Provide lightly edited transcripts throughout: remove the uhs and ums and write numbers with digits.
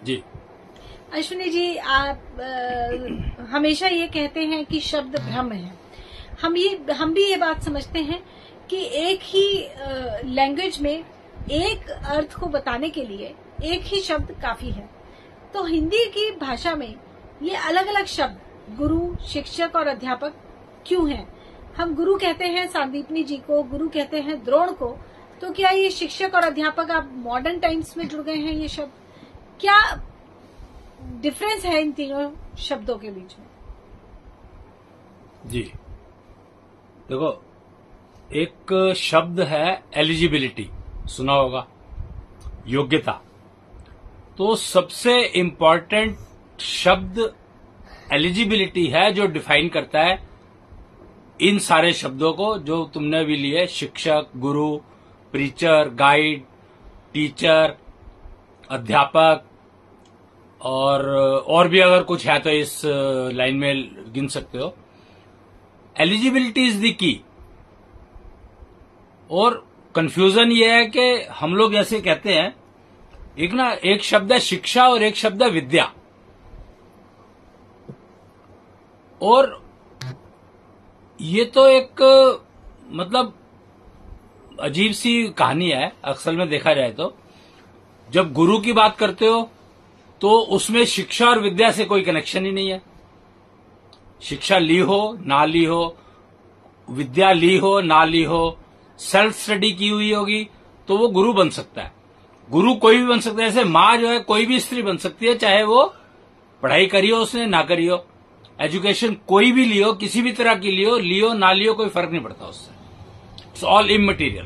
जी अश्विनी जी, आप हमेशा ये कहते हैं कि शब्द भ्रम है। हम भी ये बात समझते हैं कि एक ही लैंग्वेज में एक अर्थ को बताने के लिए एक ही शब्द काफी है। तो हिंदी की भाषा में ये अलग अलग शब्द गुरु, शिक्षक और अध्यापक क्यों हैं? हम गुरु कहते हैं सांदीपनी जी को, गुरु कहते हैं द्रोण को, तो क्या ये शिक्षक और अध्यापक आप मॉडर्न टाइम्स में जुड़ गए हैं? ये शब्द क्या डिफरेंस है इन तीनों शब्दों के बीच में? जी देखो, एक शब्द है एलिजिबिलिटी, सुना होगा, योग्यता। तो सबसे इम्पोर्टेंट शब्द एलिजिबिलिटी है, जो डिफाइन करता है इन सारे शब्दों को जो तुमने भी लिए, शिक्षक, गुरु, प्रीचर, गाइड, टीचर, अध्यापक, और भी अगर कुछ है तो इस लाइन में गिन सकते हो। Eligibility is the key. और कंफ्यूजन ये है कि हम लोग ऐसे कहते हैं, एक शब्द है शिक्षा और एक शब्द है विद्या, और ये तो एक मतलब अजीब सी कहानी है अक्सर में देखा जाए तो। जब गुरु की बात करते हो तो उसमें शिक्षा और विद्या से कोई कनेक्शन ही नहीं है। शिक्षा ली हो ना ली हो, विद्या ली हो ना ली हो, सेल्फ स्टडी की हुई होगी तो वो गुरु बन सकता है। गुरु कोई भी बन सकता है। जैसे माँ जो है कोई भी स्त्री बन सकती है, चाहे वो पढ़ाई करी हो उसने ना करी हो, एजुकेशन कोई भी लियो, किसी भी तरह की लियो ना लियो, कोई फर्क नहीं पड़ता उससे। It's all immaterial.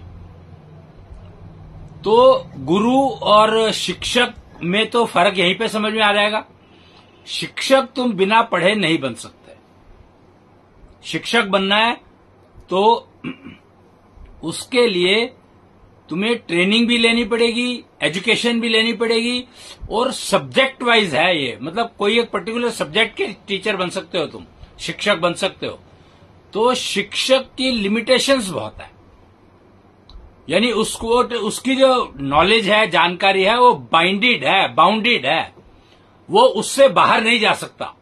तो गुरु और शिक्षक में तो फर्क यहीं पे समझ में आ जाएगा। शिक्षक तुम बिना पढ़े नहीं बन सकते। शिक्षक बनना है तो उसके लिए तुम्हें ट्रेनिंग भी लेनी पड़ेगी, एजुकेशन भी लेनी पड़ेगी, और सब्जेक्ट वाइज है ये। मतलब कोई एक पर्टिकुलर सब्जेक्ट के टीचर बन सकते हो, तुम शिक्षक बन सकते हो। तो शिक्षक की लिमिटेशंस बहुत है, यानी उसकी जो नॉलेज है, जानकारी है, वो बाउंडेड है, वो उससे बाहर नहीं जा सकता।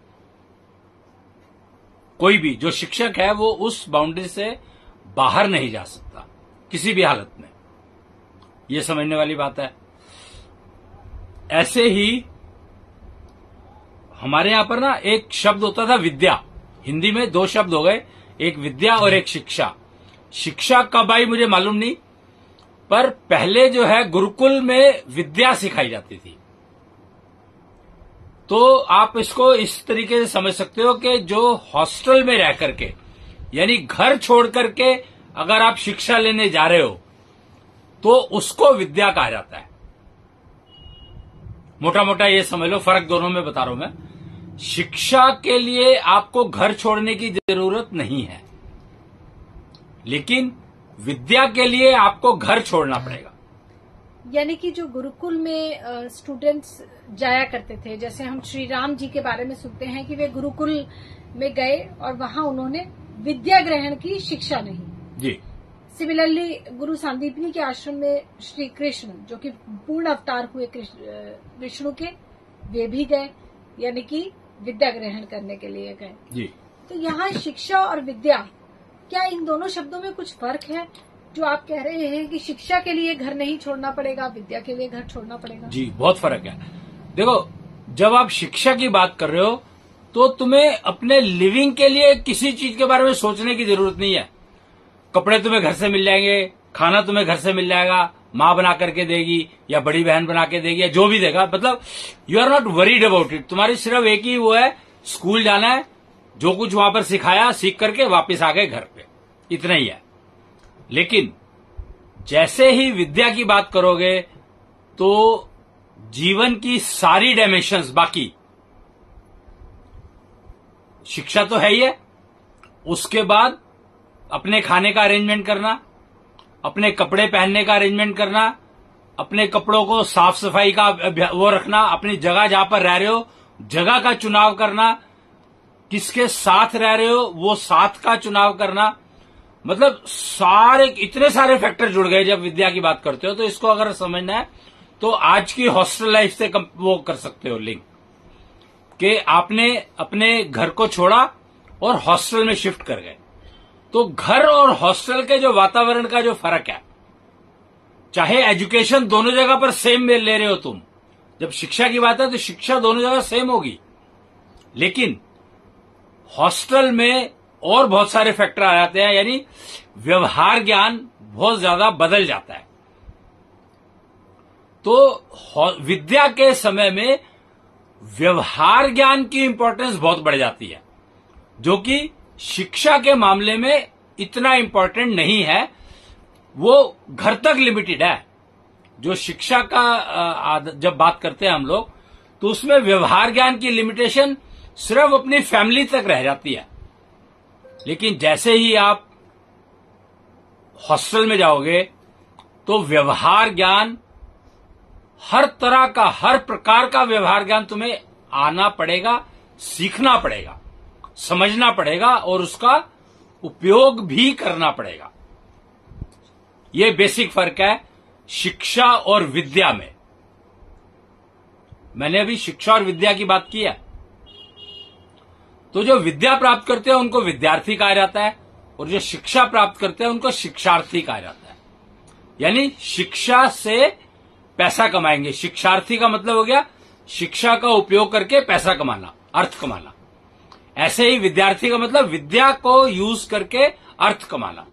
कोई भी जो शिक्षक है वो उस बाउंड्री से बाहर नहीं जा सकता किसी भी हालत में। ये समझने वाली बात है। ऐसे ही हमारे यहां पर ना एक शब्द होता था विद्या। हिंदी में दो शब्द हो गए, एक विद्या और एक शिक्षा। शिक्षा कब आई मुझे मालूम नहीं, पर पहले जो है गुरुकुल में विद्या सिखाई जाती थी। तो आप इसको इस तरीके से समझ सकते हो कि जो हॉस्टल में रह करके, यानी घर छोड़ करके अगर आप शिक्षा लेने जा रहे हो तो उसको विद्या कहा जाता है। मोटा मोटा ये समझ लो, फर्क दोनों में बता रहा हूं मैं। शिक्षा के लिए आपको घर छोड़ने की जरूरत नहीं है, लेकिन विद्या के लिए आपको घर छोड़ना पड़ेगा। यानी कि जो गुरुकुल में स्टूडेंट्स जाया करते थे, जैसे हम श्री राम जी के बारे में सुनते हैं कि वे गुरुकुल में गए और वहां उन्होंने विद्या ग्रहण की, शिक्षा नहीं। जी। सिमिलरली गुरु सांदीपनी के आश्रम में श्री कृष्ण, जो कि पूर्ण अवतार हुए विष्णु के, वे भी गए, यानी कि विद्या ग्रहण करने के लिए गए। जी। तो यहाँ शिक्षा और विद्या, क्या इन दोनों शब्दों में कुछ फर्क है? जो आप कह रहे हैं कि शिक्षा के लिए घर नहीं छोड़ना पड़ेगा, विद्या के लिए घर छोड़ना पड़ेगा। जी, बहुत फर्क है। देखो, जब आप शिक्षा की बात कर रहे हो तो तुम्हें अपने लिविंग के लिए किसी चीज के बारे में सोचने की जरूरत नहीं है। कपड़े तुम्हें घर से मिल जाएंगे, खाना तुम्हें घर से मिल जाएगा, माँ बना करके देगी या बड़ी बहन बना के देगी या जो भी देगा। मतलब you are not worried about it. तुम्हारी सिर्फ एक ही वो है, स्कूल जाना है, जो कुछ वहां पर सिखाया सीख करके वापस आ गए घर पे, इतना ही है। लेकिन जैसे ही विद्या की बात करोगे तो जीवन की सारी डायमेंशंस, बाकी शिक्षा तो है ही है, उसके बाद अपने खाने का अरेंजमेंट करना, अपने कपड़े पहनने का अरेंजमेंट करना, अपने कपड़ों को साफ सफाई का वो रखना, अपनी जगह जहां पर रह रहे हो जगह का चुनाव करना, किसके साथ रह रहे हो वो साथ का चुनाव करना। मतलब इतने सारे फैक्टर जुड़ गए जब विद्या की बात करते हो। तो इसको अगर समझना है तो आज की हॉस्टल लाइफ से वो कर सकते हो लिंक कि आपने अपने घर को छोड़ा और हॉस्टल में शिफ्ट कर गए। तो घर और हॉस्टल के जो वातावरण का जो फर्क है, चाहे एजुकेशन दोनों जगह पर सेम ले रहे हो तुम, जब शिक्षा की बात है तो शिक्षा दोनों जगह सेम होगी, लेकिन हॉस्टल में और बहुत सारे फैक्टर आ जाते हैं, यानी व्यवहार ज्ञान बहुत ज्यादा बदल जाता है। तो विद्या के समय में व्यवहार ज्ञान की इंपॉर्टेंस बहुत बढ़ जाती है, जो कि शिक्षा के मामले में इतना इंपॉर्टेंट नहीं है, वो घर तक लिमिटेड है। जो शिक्षा का जब बात करते हैं हम लोग, तो उसमें व्यवहार ज्ञान की लिमिटेशन सिर्फ अपनी फैमिली तक रह जाती है। लेकिन जैसे ही आप हॉस्टल में जाओगे तो व्यवहार ज्ञान, हर तरह का, हर प्रकार का व्यवहार ज्ञान तुम्हें आना पड़ेगा, सीखना पड़ेगा, समझना पड़ेगा और उसका उपयोग भी करना पड़ेगा। ये बेसिक फर्क है शिक्षा और विद्या में। मैंने अभी शिक्षा और विद्या की बात की है। तो जो विद्या प्राप्त करते हैं उनको विद्यार्थी कहा जाता है, और जो शिक्षा प्राप्त करते हैं उनको शिक्षार्थी कहा जाता है। यानी शिक्षा से पैसा कमाएंगे। शिक्षार्थी का मतलब हो गया शिक्षा का उपयोग करके पैसा कमाना, अर्थ कमाना। ऐसे ही विद्यार्थी का मतलब विद्या को यूज करके अर्थ कमाना।